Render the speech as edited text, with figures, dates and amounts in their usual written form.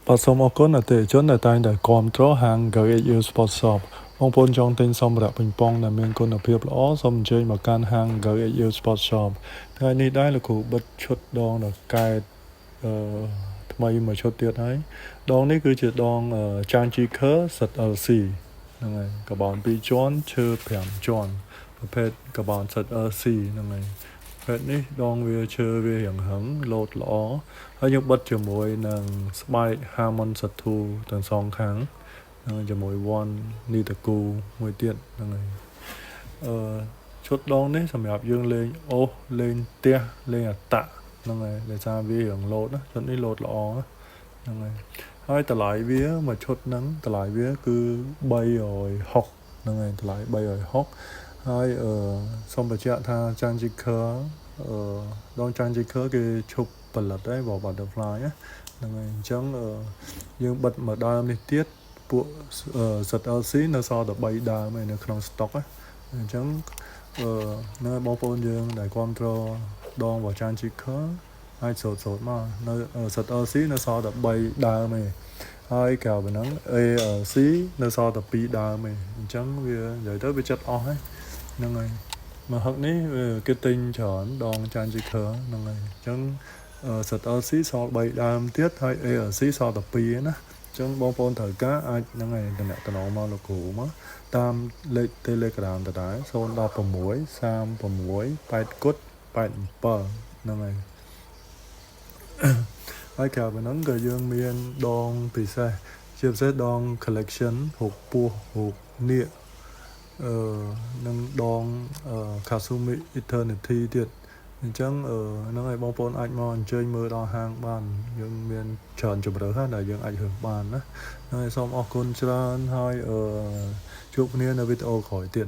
បាទសូមអរគុណអតិថិជនដែលតែងតែគាំទ្រហាង Garage U Sport Shop បងប្អូនចង់ទិញសម្ភារៈពេញប៉ុងដែលមានគុណភាពល្អសូមអញ្ជើញមកកាន់ហាង Garage U Sport Shop ថ្ងៃនេះដែរលោកគ្រូបិទឈុតដងដកែតថ្មីមួយឈុតទៀតហើយដងនេះគឺជាដងចាន Checker ZLC ហ្នឹងហើយកាបូន2ជាន់ឈើ5ជាន់ប្រភេទកាបូន ZLC ហ្នឹងហើយប្រភេទនេះដងវាឈើវារៀងហឹងលោតល្អហើយយើងបិទជាមួយនឹងស្បែក Harmon Satu ទាំងសងខាងជាមួយវ៉ាន់នីតាគូមួយទៀតហ្នឹងហើយឈុតដងនេះសម្រាប់យើងលេងអូសលេងផ្ទះលេងអតៈហ្នឹងហើយដោយសារវារៀងលោតណាឈុតនេះលោតល្អហ្នឹងហើយតម្លៃវាមួយឈុតហ្នឹងតម្លៃវាគឺ360ហ្នឹងហើយតម្លៃ360ហើយសូមបញ្ជាក់ថាចាន់ Checker ដងចាន់ Checker គេឈប់ផលិតហើយបើ butterfly ហ្នឹងហើយអញ្ចឹងយើងបិទមួយដើមនេះទៀតពួក ZLC នៅសល់តែ3ដើមឯនៅក្នុង stock អញ្ចឹងនៅបងប្អូនយើងដែលគ្រប់គ្រងដងរបស់ចាន់ Checker អាចសូត្រមកនៅ ZLC នៅសល់តែ3ដើមឯងហើយក្រៅពីហ្នឹង ALC នៅសល់តែ2ដើមឯងអញ្ចឹងវានិយាយទៅវាចិត្តអស់ហ្នឹងហើយមកហឹកនេះគេទិញច្រើនដងចាន់ Checker ហ្នឹងហើយអញ្ចឹងZLC សល់3ដើមទៀតហើយ ALC សល់តែ2ណាអញ្ចឹងបងប្អូនត្រូវការអាចហ្នឹងហើយតំណមកលោកគ្រូមកតាមលេខ Telegram ដដែល016 36 8គុត87ហ្នឹងហើយហើយក្រៅពីហ្នឹងក៏យើងមានដងពិសេសជាពិសេសដង collection រូបពស់រូបនាគនឹងដងKasumi Eternity ទៀតអញ្ចឹងហ្នឹងហើយបងប្អូនអាចមកអញ្ជើញមើលដល់ហាងបានយើងមានច្រើនជម្រើសដែលយើងអាចរើសបានណាហើយសូមអរគុណច្រើនហើយជួបគ្នានៅវីដេអូក្រោយទៀត